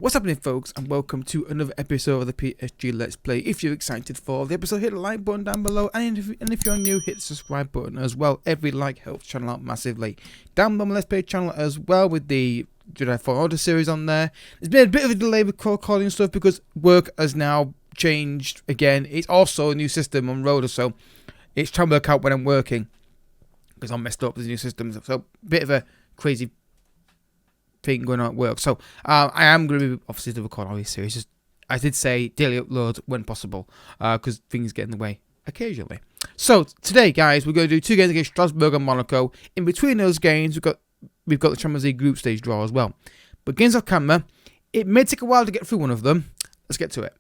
What's happening, folks, and welcome to another episode of the PSG Let's Play. If you're excited for the episode, hit the like button down below, and if you're new, hit the subscribe button as well. Every like helps the channel out massively. Down below my Let's Play channel as well, with the Jedi Fallen Order series on there. There's been a bit of a delay with recording stuff because work has now changed again. It's also a new system on Rotor, so it's trying to work out when I'm working because I'm messed up with the new systems. So bit of a crazy thing going on at work. So I am going to be obviously to record all these series. Just, I did say daily upload when possible because things get in the way occasionally. So today, guys, we're going to do 2 games against Strasbourg and Monaco. In between those games, we've got the Champions League group stage draw as well. But games off camera, it may take a while to get through one of them. Let's get to it.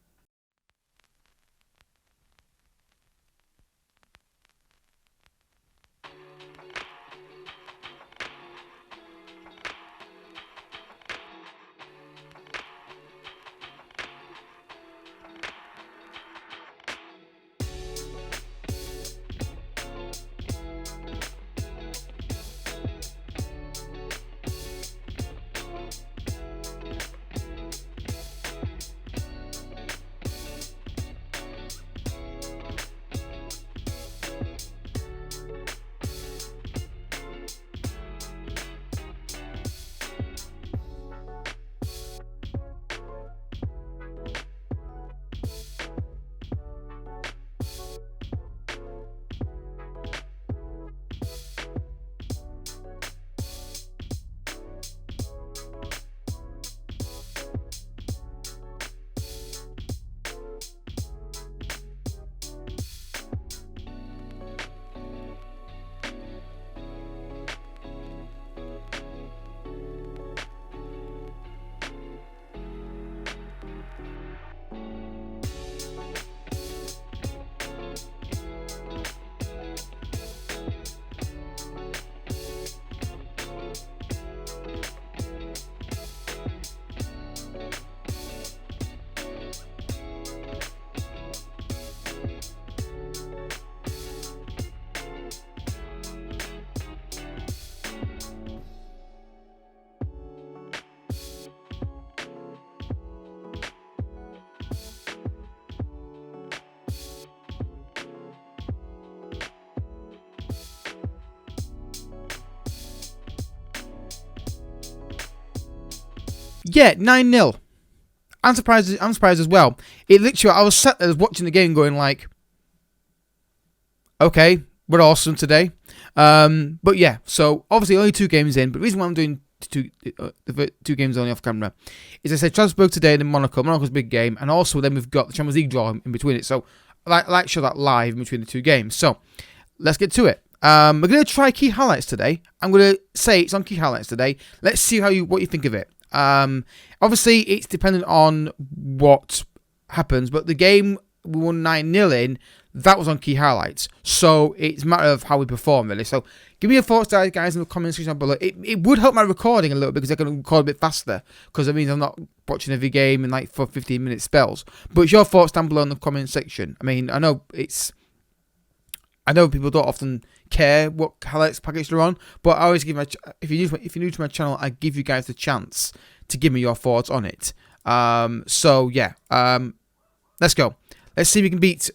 Yeah, 9-0. I'm surprised as well. It literally, I was sat there watching the game going like, okay, we're awesome today. But yeah, so obviously only 2 games in, but the reason why I'm doing the 2 games only off camera is I said Strasbourg today and then Monaco. Monaco's a big game, and also then we've got the Champions League draw in between it. So I like to show that live in between the 2 games. So let's get to it. We're going to try key highlights today. I'm going to say it's on key highlights today. Let's see what you think of it. Obviously it's dependent on what happens, but the game we won 9-0 in, that was on key highlights, so it's a matter of how we perform really. So give me your thoughts, guys, in the comments section below. It would help my recording a little bit because I can record a bit faster, because it means I'm not watching every game in like for 15-minute spells. But it's your thoughts down below in the comment section. I mean, I know people don't often care what highlights package they're on, but I always give if you're new to my channel, I give you guys the chance to give me your thoughts on it. So yeah, let's go. Let's see if we can beat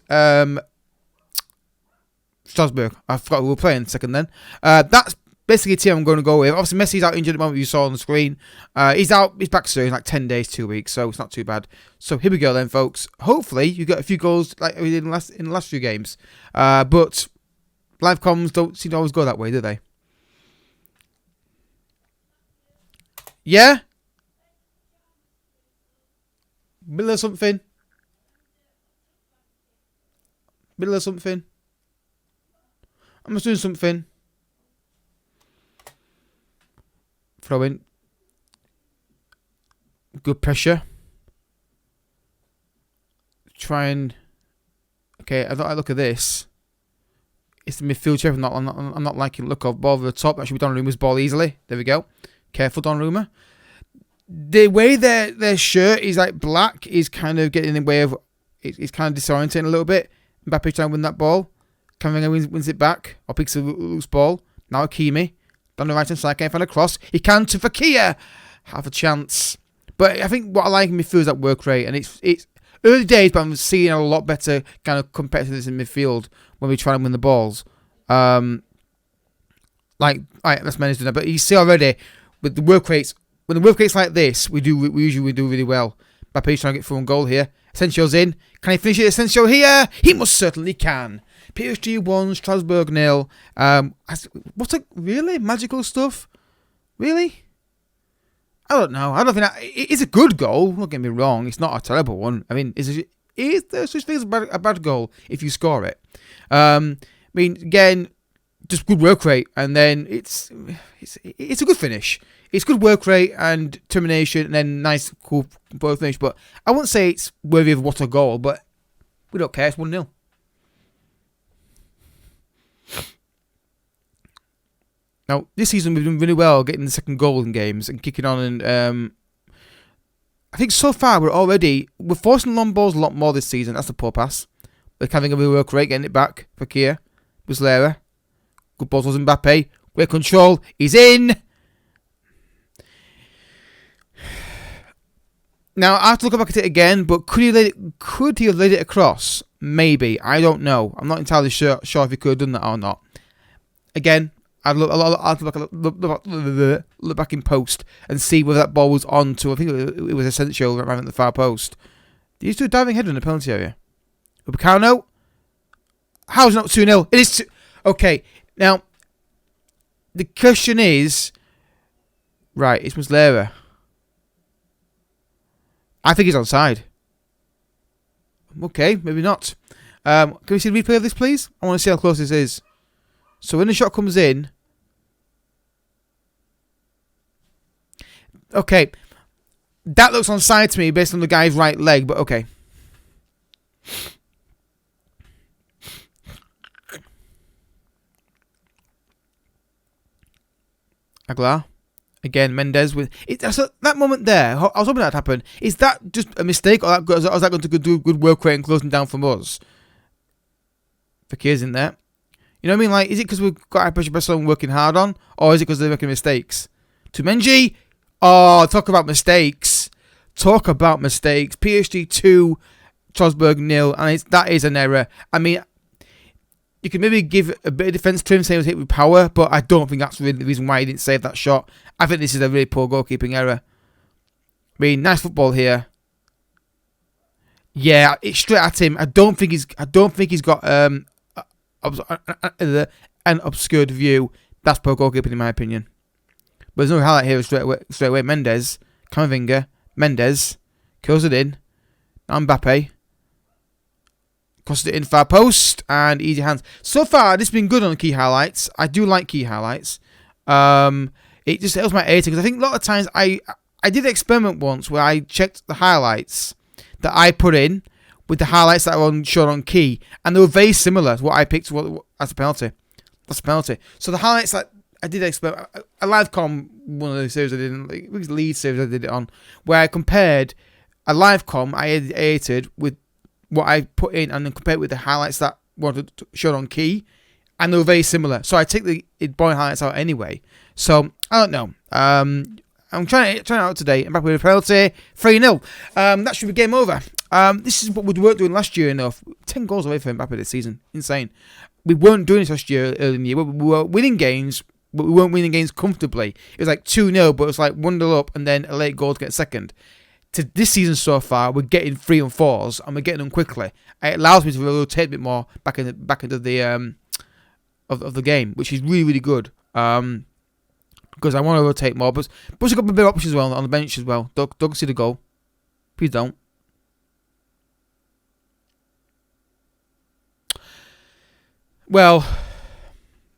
Strasbourg. I forgot who we're playing in a second then. That's basically a team I'm going to go with. Obviously Messi's out injured at the moment, you saw on the screen. He's back soon, like 10 days, 2 weeks, so it's not too bad. So here we go then, folks. Hopefully you got a few goals like we did in the last few games. But live comms don't seem to always go that way, do they? Yeah? Middle of something? Middle of something? I'm just doing something. Throw in. Good pressure. Try and... Okay, I look at this. It's the midfield check. I'm not liking the look of ball over the top. That should be Donnarumma's ball easily. There we go. Careful, Donnarumma. The way their shirt is like black is kind of getting in the way of... It's kind of disorientating a little bit. Mbappe trying to win that ball. Camavinga wins it back. Or picks a loose ball. Now Hakimi. Down the right hand side. Can't find a cross. He can to Fakir. Half a chance. But I think what I like in midfield is that work rate, and it's early days, but I'm seeing a lot better kind of competitiveness in midfield when we try and win the balls. That's Mendes doing that, but you see already with the work rates, when the work rates like this, we usually do really well. Mbappe's trying to get through on goal here. Asensio's in. Can he finish it? Asensio here. He most certainly can. PSG 1, Strasbourg 0. Really magical stuff? Really? I don't know. I don't think it's a good goal. Don't get me wrong. It's not a terrible one. I mean, is there such thing as a bad goal if you score it? I mean, again, just good work rate, and then it's a good finish. It's good work rate and determination, and then nice, cool ball finish. But I wouldn't say it's worthy of what a goal. But we don't care. It's 1-0. Now, this season we've done really well getting the second goal in games and kicking on. And I think so far we're forcing long balls a lot more this season. That's the poor pass. We're having a real work rate, getting it back for Kia. Muslera. Good balls was Mbappe. Great control. He's in. Now, I have to look back at it again, but could he have laid it across? Maybe. I don't know. I'm not entirely sure if he could have done that or not. Again, I'd look back in post and see whether that ball was on to, I think it was Asensio right at the far post. Did he do a diving header in the penalty area? Upamecano? How is it not 2-0? It is 2. Okay, now, the question is, right, it's Muslera. I think he's onside. Okay, maybe not. Can we see the replay of this, please? I want to see how close this is. So when the shot comes in... Okay. That looks onside to me based on the guy's right leg, but okay. Aguilar. Again, Mendes with... So that moment there, I was hoping that would happen. Is that just a mistake, or is that going to do good work rate and closing down from us? Fakir's in there. You know what I mean? Like, is it because we've got high pressure Barcelona working hard on, or is it because they're making mistakes? Tumenji! Oh, talk about mistakes. Talk about mistakes. PSG 2, Strasbourg 0, and that is an error. I mean, you can maybe give a bit of defence to him, saying it was hit with power, but I don't think that's really the reason why he didn't save that shot. I think this is a really poor goalkeeping error. I mean, nice football here. Yeah, it's straight at him. I don't think he's got an obscured view. That's poor goalkeeping in my opinion. But there's no highlight here straight away. Mendes, Camavinga, Mendes, curls it in. Now Mbappe. Crosses it in far post and easy hands. So far, this has been good on key highlights. I do like key highlights. It just helps my editing because I think a lot of times I did an experiment once where I checked the highlights that I put in with the highlights that are shown on key, and they were very similar to what I picked as a penalty. That's a penalty. So the highlights that I did experiment, a live com, one of the series I did, it was the lead series I did it on, where I compared a live com I edited with what I put in and then compare it with the highlights that were shown on key, and they were very similar. So I take the boring highlights out anyway. So I don't know. I'm trying it out today. I'm back with a penalty, 3-0. That should be game over. This is what we weren't doing last year enough. 10 goals away from Mbappe this season. Insane. We weren't doing this last year early in the year. We were winning games, but we weren't winning games comfortably. It was like 2-0, but it was like 1-0 up and then a late goal to get second. To this season so far, we're getting 3 and 4s and we're getting them quickly. It allows me to rotate a bit more back into the of the game, which is really, really good. Because I want to rotate more, but we've got a bit of options as well on the bench as well. Don't see the goal. Please don't. Well,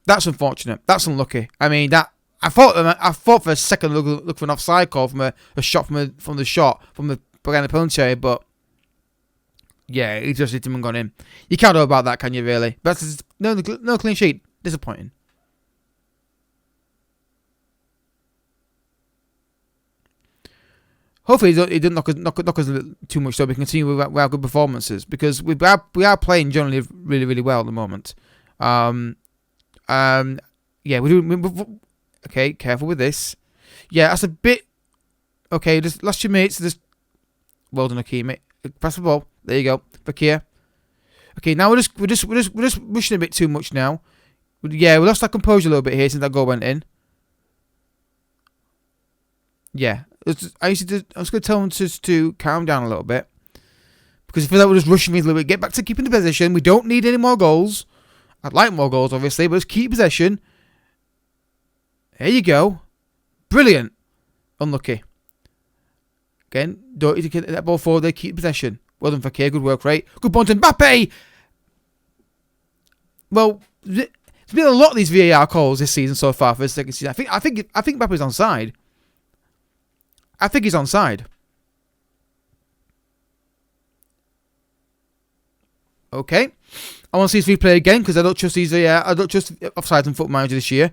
that's unfortunate. That's unlucky. I mean, that I thought for a second look for an offside call from a shot from the behind the penalty area, but yeah, he just hit him and gone in. You can't know about that, can you? Really? But no clean sheet. Disappointing. Hopefully he didn't knock us too much, so we can continue with our good performances, because we are playing generally really, really well at the moment. Yeah, we're doing. Okay, careful with this. Yeah, that's a bit. Okay, just last 2 minutes. Just well done, Akeem, mate. Pass the ball. There you go, Fakir. Okay, now we're just rushing a bit too much now. Yeah, we lost our composure a little bit here since that goal went in. Yeah, I was going to tell them to calm down a little bit, because I feel like we're just rushing things a little bit. Get back to keeping the possession. We don't need any more goals. I'd like more goals, obviously, but just keep possession. There you go. Brilliant. Unlucky. Again, don't need to get that ball forward. They keep possession. Well done, Fakir. Good work, right? Good ball to Mbappe. Well, there's been a lot of these VAR calls this season so far for the second season. I think Mbappe's onside. I think he's onside. Okay. I want to see his replay again, because I don't trust these. I don't trust offsides in Football Manager this year.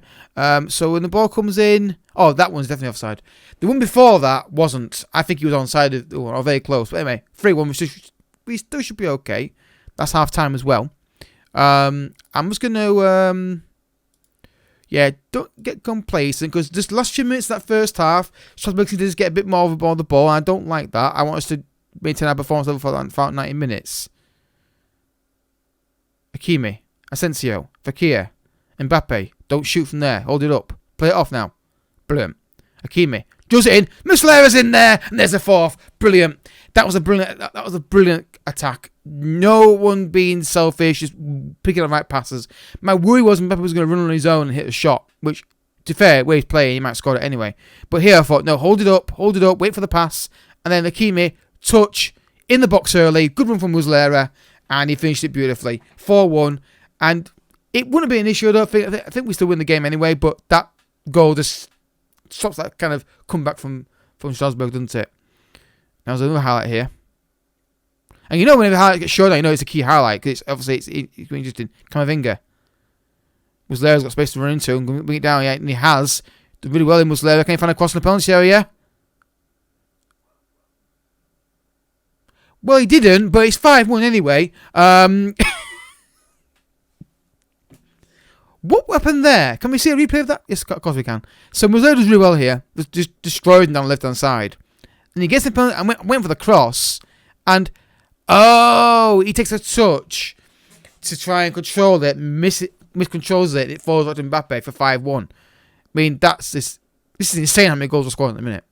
So when the ball comes in, oh, that one's definitely offside. The one before that wasn't. I think he was onside or very close. But anyway, 3-1. We still should be okay. That's half time as well. I'm just gonna yeah, don't get complacent, because just last 2 minutes of that first half, Strasbourg to just get a bit more of the ball. I don't like that. I want us to maintain our performance level for 90 minutes. Hakimi, Asensio, Fakir, Mbappe. Don't shoot from there. Hold it up. Play it off now. Brilliant. Hakimi does it in. Muslera's in there, and there's a fourth. Brilliant. That was a brilliant attack. No one being selfish, just picking up the right passes. My worry was Mbappe was going to run on his own and hit a shot, which, to be fair, where he's playing, he might score it anyway. But here I thought, no, hold it up, wait for the pass, and then Hakimi, touch, in the box early, good run from Muslera, and he finished it beautifully. 4-1, and it wouldn't be an issue, I don't think. I think we still win the game anyway, but that goal just stops that kind of comeback from Strasbourg, doesn't it? Now there's another highlight here. And you know whenever highlight gets shown, you know it's a key highlight, because it's interesting. Camavinga. Muslera's got space to run into and bring it down, yeah, and he has. Did really well in Muslera. Can he find a cross in the penalty area? Well, he didn't, but it's 5-1 anyway. What happened there? Can we see a replay of that? Yes, of course we can. So Muslera does really well here. Just destroyed him down the left-hand side. And he gets the penalty and went for the cross. And, oh, he takes a touch to try and control it, miscontrols it, and it falls out to Mbappe for 5-1. I mean, this is insane how many goals we're scoring at the minute.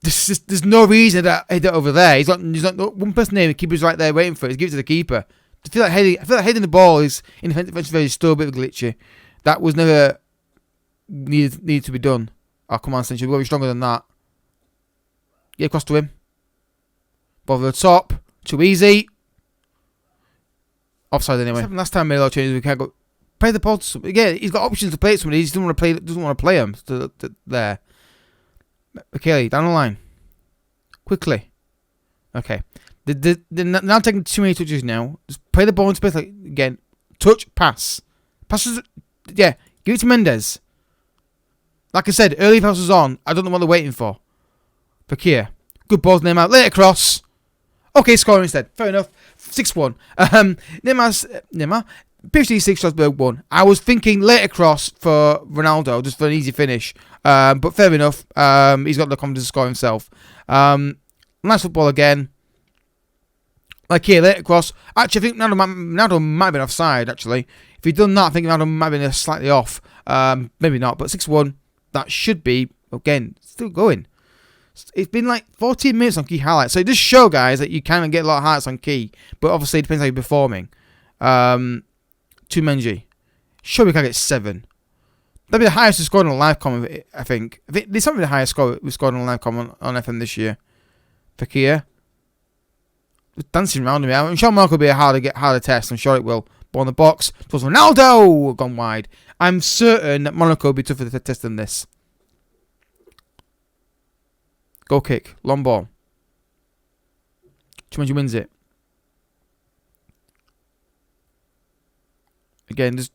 There's no reason that head over there. He's got one person there, the keeper's right there waiting for it. He's giving it to the keeper. I feel like heading the ball is in defensive phase is still a bit glitchy. That was never needed to be done. Oh, come on, Century, we've got to be stronger than that. Get across to him. Ball over the top. Too easy. Offside anyway. Last time I made a lot of changes. We can't go play the ball. Again, he's got options to play it to somebody. He doesn't want to play them there. Okay, down the line. Quickly. Okay. Now taking too many touches now. Just play the ball in space. Again. Touch, pass. Passes. Yeah. Give it to Mendes. Like I said, early pass was on. I don't know what they're waiting for. Fakir. Good ball to Neymar. Late across. Okay, scoring instead. Fair enough. 6-1. Neymar. PSG 6, Strasbourg 1. I was thinking late across for Ronaldo, just for an easy finish. But fair enough. He's got the confidence to score himself. Nice football again. Like here, late across. Actually, I think Ronaldo might have been offside, actually. If he'd done that, I think Ronaldo might have been slightly off. Maybe not, but 6-1. That should be, again, still going. It's been like 14 minutes on key highlights. So it does show, guys, that you can get a lot of highlights on key. But obviously, it depends how you're performing. Tumenji. Sure, we can get 7. That'd be the highest we scored on a live comment, I think. This might be the highest score we scored on a live comment on FM this year. Fakir. Just dancing around him. I'm sure Mark will be a harder test. I'm sure it will. Ball in the box. Towards Ronaldo! Gone wide. I'm certain that Monaco will be tougher to test than this. Goal kick. Long ball. Tumenji wins it. Again, there's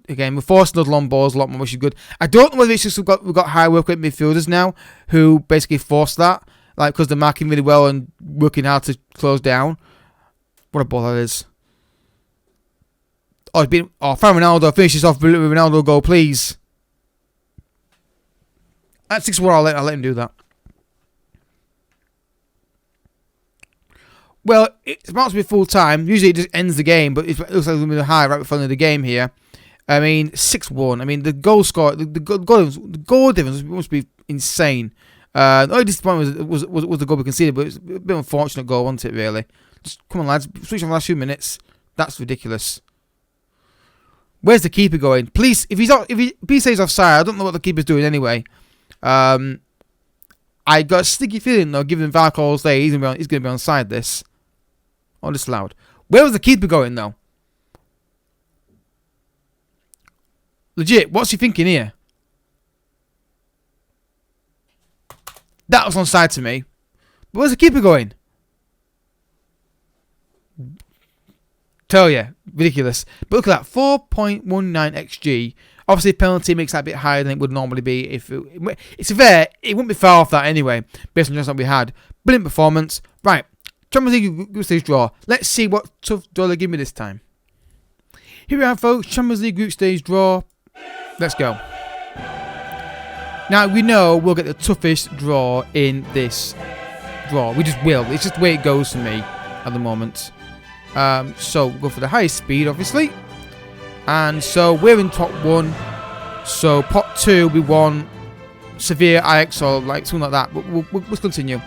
again, we're forcing those long balls a lot more, which is good. I don't know whether it's just we've got high work rate midfielders now who basically force that, like because they're marking really well and working hard to close down. What a ball that is! Oh, it's been Ronaldo finishes off with Ronaldo goal, please. At 6-1, I'll let him do that. Well, it's supposed to be full time. Usually it just ends the game, but it looks like it's going to be high right before the end of the game here. I mean, 6-1. I mean, the goal score, the goal difference must be insane. The only disappointment was the goal we conceded, but it's a bit of an unfortunate goal, wasn't it, really? Just, come on, lads, switch on the last few minutes. That's ridiculous. Where's the keeper going? Please, if he says offside, I don't know what the keeper's doing anyway. I got a sticky feeling, though, given VAR calls there, he's going to be onside this. Oh, disallowed. Where was the keeper going, though? Legit, what's he thinking here? That was onside to me. But where's the keeper going? Tell you, ridiculous. But look at that, 4.19 XG. Obviously, penalty makes that a bit higher than it would normally be. If it's fair, it wouldn't be far off that anyway, based on just what we had. Brilliant performance. Right, Champions League group stage draw. Let's see what tough draw they give me this time. Here we are, folks. Champions League group stage draw. Let's go. Now, we know we'll get the toughest draw in this draw. We just will. It's just the way it goes for me at the moment. So, we'll go for the highest speed, obviously. And so, we're in top 1. So, pot 2, we want Severe Ajax or like something like that. We'll continue.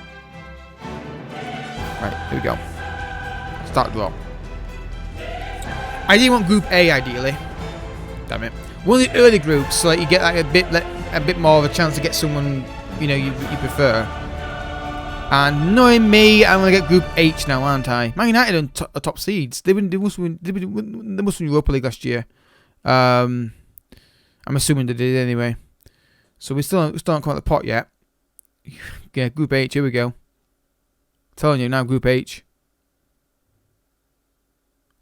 Right, here we go. Start draw. I didn't want Group A, ideally. Damn it. One of the early groups, so that you get like a bit more of a chance to get someone you prefer. And knowing me, I'm gonna get Group H now, aren't I? Man United are top seeds. They must win Europa League last year. I'm assuming they did anyway. So we still don't come out the pot yet. Yeah, Group H. Here we go. Telling you now, Group H.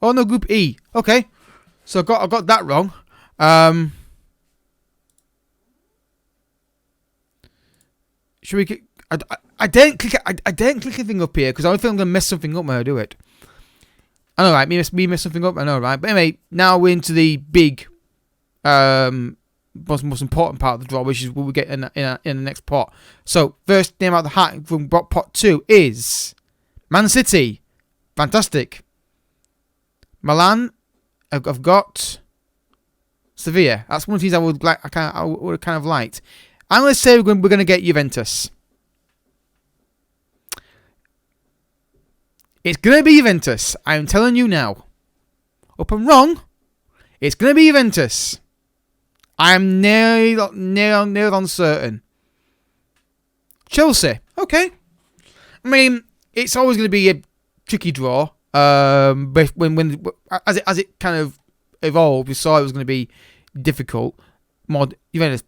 Oh no, Group E. Okay, so I got that wrong. Should we get? I didn't click. I didn't click anything up here because I feel I'm gonna mess something up when I do it. I know, right? Me mess something up. I know, right? But anyway, now we're into the big, most important part of the draw, which is what we get in the next pot. So first name out of the hat from pot 2 is Man City. Fantastic. Milan. I've got Sevilla. That's one of the things I would like. I would have kind of liked. And let's say we're going to get Juventus. It's going to be Juventus. I'm telling you now. Hope I'm wrong. It's going to be Juventus. I'm nearly uncertain. Chelsea. Okay. I mean, it's always going to be a tricky draw. But as it kind of evolved, we saw it was going to be difficult. More Juventus.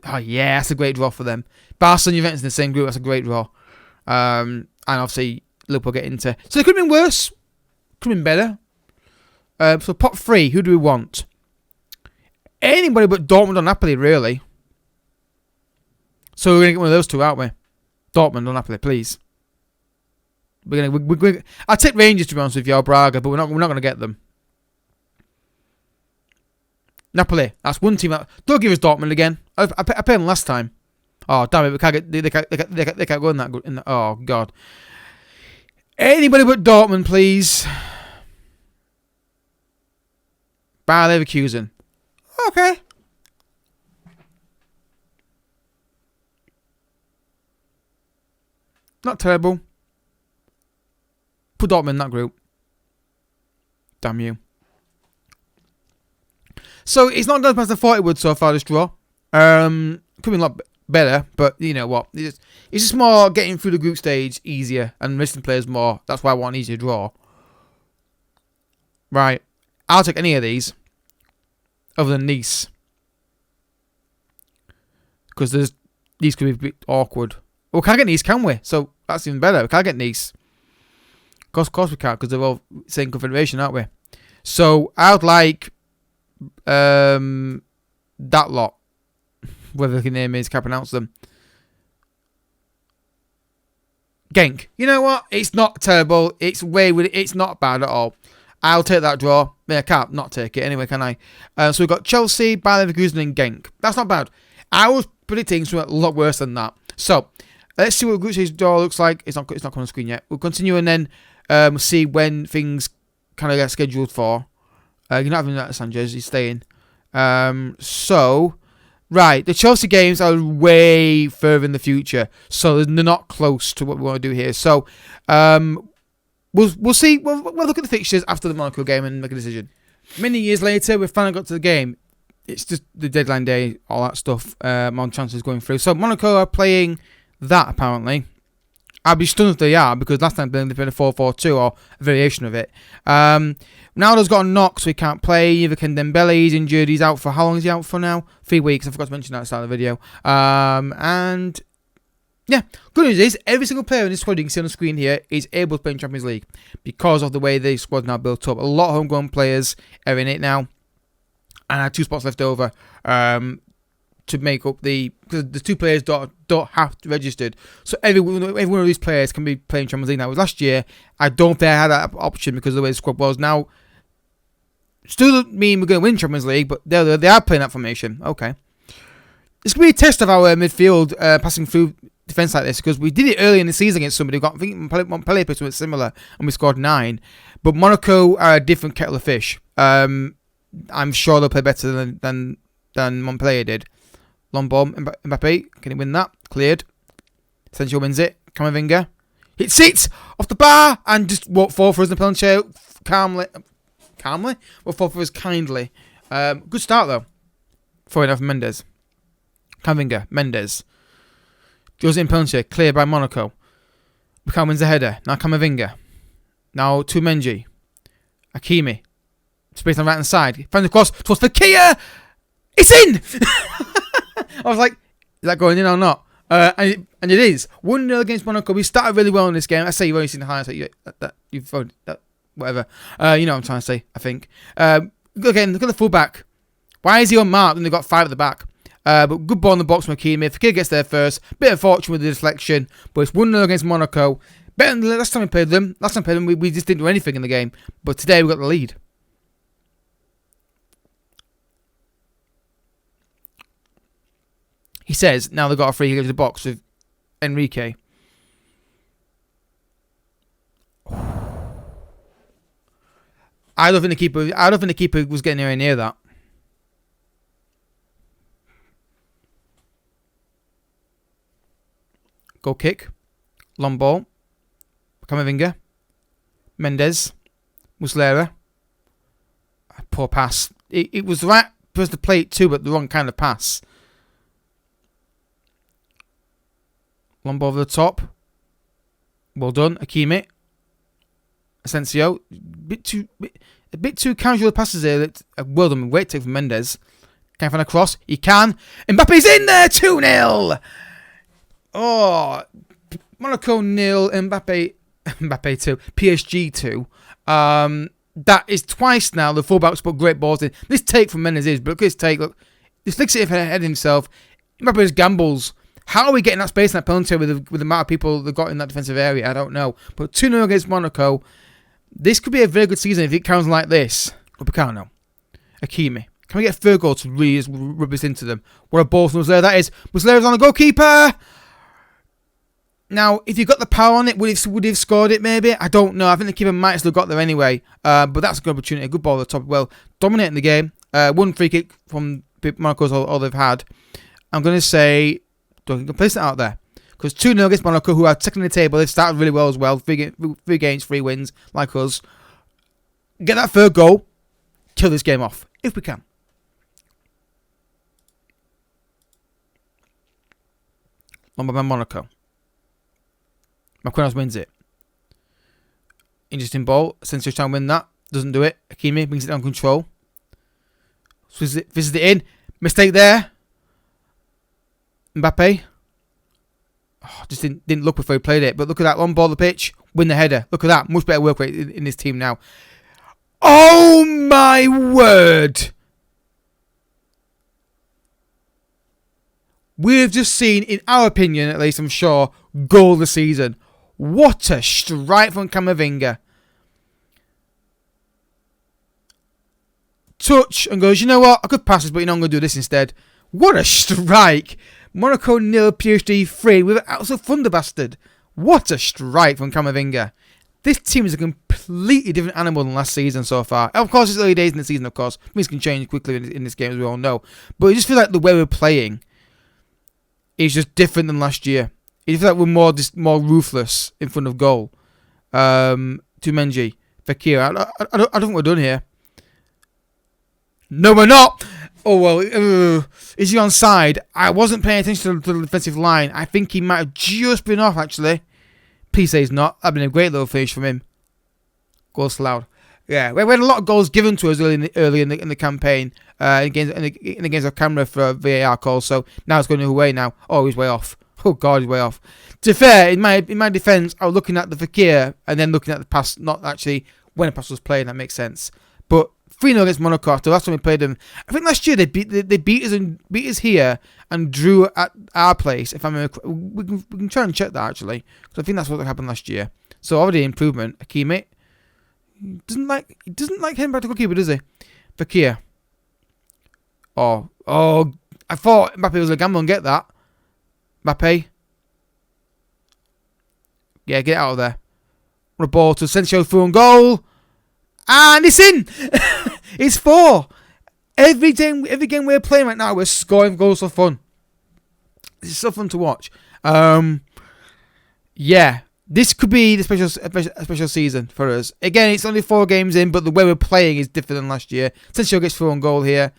Oh yeah, that's a great draw for them. Barcelona and Juventus in the same group. That's a great draw. And obviously Liverpool get into. So it could have been worse. Could have been better. So pot 3. Who do we want? Anybody but Dortmund or Napoli, really. So we're gonna get one of those two, aren't we? Dortmund or Napoli, please. I'll take Rangers, to be honest with you, or Braga, but we're not gonna get them. Napoli. That's one team. Don't give us Dortmund again. I paid them last time. Oh damn it! We can't get. They can't go in that good. Oh god. Anybody but Dortmund, please. Bayer Leverkusen. Okay. Not terrible. Put Dortmund in that group. Damn you. So it's not done as I thought it would so far, this draw. Could be a lot better, but you know what? It's just more getting through the group stage easier and missing players more. That's why I want an easier draw. Right. I'll take any of these other than Nice. Because these could be a bit awkward. Well, we can't get Nice, can we? So that's even better. We can't get Nice. Of course we can't, because they're all same confederation, aren't we? So I would like that lot. Whether the name is, can't pronounce them. Genk. You know what? It's not terrible. It's not bad at all. I'll take that draw. I can't not take it anyway, can I? So we've got Chelsea, Bayer Leverkusen and Genk. That's not bad. I was predicting something a lot worse than that. So, Let's see what group stage draw looks like. It's not coming on screen yet. We'll continue and then we'll see when things kind of get scheduled for. You're not having that, Sanchez. He's staying. So, right. The Chelsea games are way further in the future. So, they're not close to what we want to do here. So, we'll see. We'll look at the fixtures after the Monaco game and make a decision. Many years later, we finally got to the game. It's just the deadline day, all that stuff. On transfers going through. So, Monaco are playing that, apparently. I'd be stunned if they are, because last time they played a 4-4-2 or a variation of it. Ronaldo's got a knock, so he can't play. Either can Dembele, he's injured. He's out for, how long is he out for now? 3 weeks. I forgot to mention that at the start of the video. And yeah, good news is every single player in this squad you can see on the screen here is able to play in Champions League because of the way the squad's now built up. A lot of homegrown players are in it now, and I have 2 spots left over to make up because the 2 players don't have to registered. So every one of these players can be playing Champions League now. It was last year. I don't think I had that option because of the way the squad was. Now, still doesn't mean we're going to win Champions League, but they are playing that formation. Okay. This could be a test of our midfield passing through defence like this, because we did it early in the season against somebody who got, I think Montpellier played something similar and we scored 9. But Monaco are a different kettle of fish. I'm sure they'll play better than Montpellier did. Long ball, Mbappe, can he win that? Cleared. Sancho wins it. Camavinga hits it off the bar and just walked forward for us in the penalty calmly. Walked forward for us kindly. Good start though. For enough Mendes. Camavinga, Mendes. Goes in penalty, cleared by Monaco. Buchanan wins the header. Now Camavinga. Now to Menji. Hakimi. Space on the right hand side. Finds the cross towards Fekir. It's in! I was like, is that going in or not? And it is. 1-0 against Monaco. We started really well in this game. I say you've only seen the highlights. You've whatever. You know what I'm trying to say, I think. Again, look at the fullback. Why is he unmarked when they've got 5 at the back? But good ball in the box from Hakimi. Fekir gets there first. Bit of fortune with the deflection. But it's 1-0 against Monaco. Better than the last time we played them. Last time we played them, we just didn't do anything in the game. But today we got the lead. He says now they've got a free kick to the box with Enrique. I don't think the keeper was getting anywhere near that. Goal kick. Long ball. Camavinga. Mendes. Muslera. Poor pass. It was the right person to play it too, but the wrong kind of pass. Long ball over the top. Well done. Hakimi. Asensio. A bit too casual passes here. Well done. Wait take from Mendes. Can't find a cross. He can. Mbappe's in there. 2-0. Oh. Monaco 0. Mbappe 2. PSG 2. That is twice now. The fullbacks put great balls in. This take from Mendes is. But look at his take. Look. He flicks it ahead himself. Mbappe just gambles. How are we getting that space in that penalty with the amount of people that got in that defensive area? I don't know. But 2-0 against Monaco. This could be a very good season if it counts like this. Upacano. Hakimi. Can we get a third goal to really rub this into them? What a ball from Muslera that is. Muslera's on the goalkeeper. Now, if you got the power on it, would he have scored it maybe? I don't know. I think the keeper might have still got there anyway. But that's a good opportunity. A good ball at the top. Well, dominating the game. 1 free kick from Monaco's all they've had. I'm going to say... Don't place it out there. Because 2-0 against Monaco, who are second in the table. They've started really well as well. 3 games, 3 wins, like us. Get that third goal. Kill this game off. If we can. Long by Monaco. Marquinhos wins it. Interesting ball. Asensio trying to win that. Doesn't do it. Hakimi brings it down control. Visits it in. Mistake there. Mbappe. Oh, just didn't look before he played it. But look at that. Long ball the pitch. Win the header. Look at that. Much better work rate in this team now. Oh my word. We've just seen, in our opinion at least, I'm sure, goal of the season. What a strike from Camavinga. Touch and goes, you know what? I could pass this, but you know I'm going to do this instead. What a strike. Monaco nil, PSG 3 with an absolute thunder bastard. What a strike from Camavinga. This team is a completely different animal than last season so far. Of course, it's early days in the season, of course. Things can change quickly in this game, as we all know. But it just feels like the way we're playing is just different than last year. It feels like we're more ruthless in front of goal. Tumenji, Fekir. I don't think we're done here. No, we're not. Oh, well. Is he onside? I wasn't paying attention to the defensive line. I think he might have just been off, actually. Please say he's not. That'd been a great little finish from him. Goals allowed. Yeah, we had a lot of goals given to us early in the campaign in the games of camera for VAR calls. So now it's going away now. Oh, he's way off. Oh God, he's way off. To be fair, in my defence, I was looking at the Fekir and then looking at the pass, not actually when the pass was played. That makes sense. But 3-0 against Monaco. The last time we played them, I think last year they beat us here and drew at our place. If we can try and check that actually, because I think that's what happened last year. So already improvement. Hakimi doesn't like heading back to goalkeeper, does he? Fekir. Oh! I thought Mbappe was a gamble and get that. Mbappe. Yeah, get out of there. On a ball to Asensio through on goal. And it's in! It's 4. Every game we're playing right now, we're scoring goals for fun. This is so fun to watch. Yeah. This could be the special season for us. Again, it's only 4 games in, but the way we're playing is different than last year. Asensio gets through on goal here.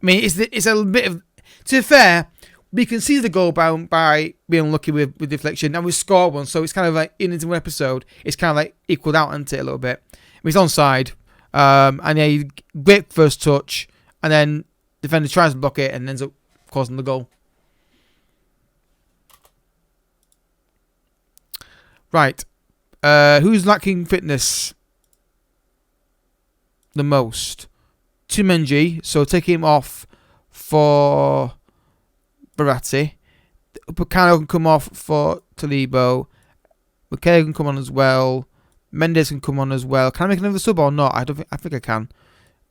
I mean, it's a bit of... To be fair, we can see the goal by being unlucky with deflection, and we score one, so it's kind of like, in one episode, it's kind of like equaled out, isn't it, a little bit. I mean, it's onside, and yeah, great first touch, and then defender tries to block it and ends up causing the goal. Right. Who's lacking fitness the most? Tumenji, so take him off for Verratti. Upacano can come off for Talibo. McKay can come on as well. Mendes can come on as well. Can I make another sub or not? I think I can.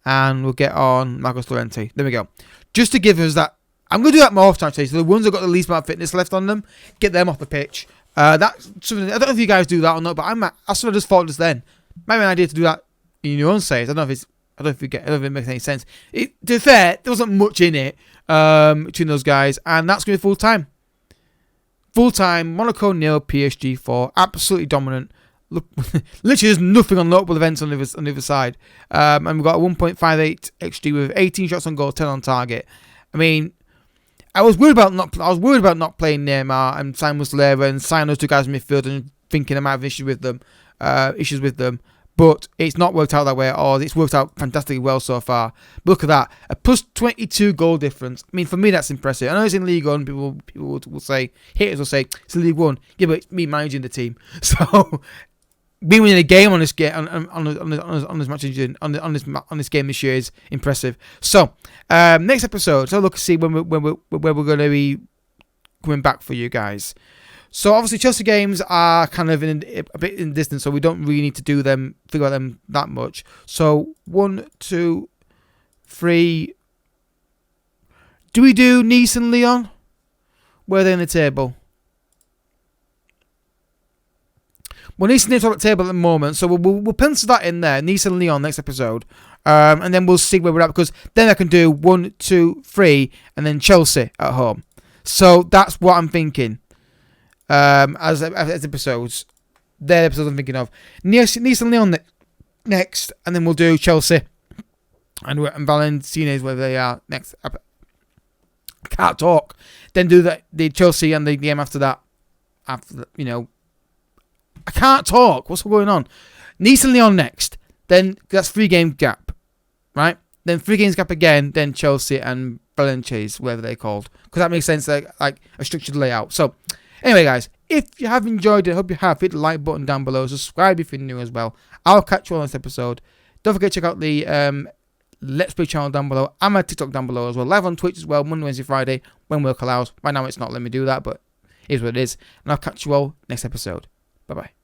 And we'll get on Marcos Llorente. There we go. Just to give us that. I'm going to do that more often actually. So the ones that got the least amount of fitness left on them, get them off the pitch. That's something. I don't know if you guys do that or not, but I sort of just thought just then. Might be an idea to do that in your own saves. I don't know if it makes any sense. To be fair, there wasn't much in it between those guys, and that's going to be full time. Full time. Monaco 0, PSG 4. Absolutely dominant. Look, literally, there's nothing on notable events on the other side. And we've got a 1.58 XG with 18 shots on goal, 10 on target. I mean, I was worried about not playing Neymar and Simon Muslera and signing those 2 guys in midfield and thinking I might have issues with them. But it's not worked out that way at all. It's worked out fantastically well so far. But look at that. A plus 22 goal difference. I mean, for me, that's impressive. I know it's in League 1. People will say, haters will say, it's in League 1. Yeah, but it's me managing the team. So, me winning a game on this game, on this game this year is impressive. So, next episode, so look and see where we're going to be coming back for you guys. So obviously Chelsea games are kind of a bit in distance, so we don't really need to figure out them that much. So 1, 2, 3. Do we do Nice and Lyon? Where are they in the table? Well, Nice and Lyon are at the table at the moment, so we'll pencil that in there. Nice and Lyon next episode, and then we'll see where we're at, because then I can do 1, 2, 3, and then Chelsea at home. So that's what I'm thinking. As episodes, they're the episodes I'm thinking of. Nice and Lyon next, and then we'll do Chelsea and Valenciennes, where they are next. I can't talk. Then do the Chelsea and the game after that. I can't talk. What's going on? Nice and Lyon next. Then that's 3 game gap, right? Then 3 games gap again. Then Chelsea and Valenciennes, whatever they're called, because that makes sense. Like a structured layout. So. Anyway, guys, if you have enjoyed it, I hope you have. Hit the like button down below. Subscribe if you're new as well. I'll catch you on this episode. Don't forget to check out the Let's Play channel down below. And my TikTok down below as well. Live on Twitch as well, Monday, Wednesday, Friday, when work allows. Right now it's not letting me do that, but it is what it is. And I'll catch you all next episode. Bye-bye.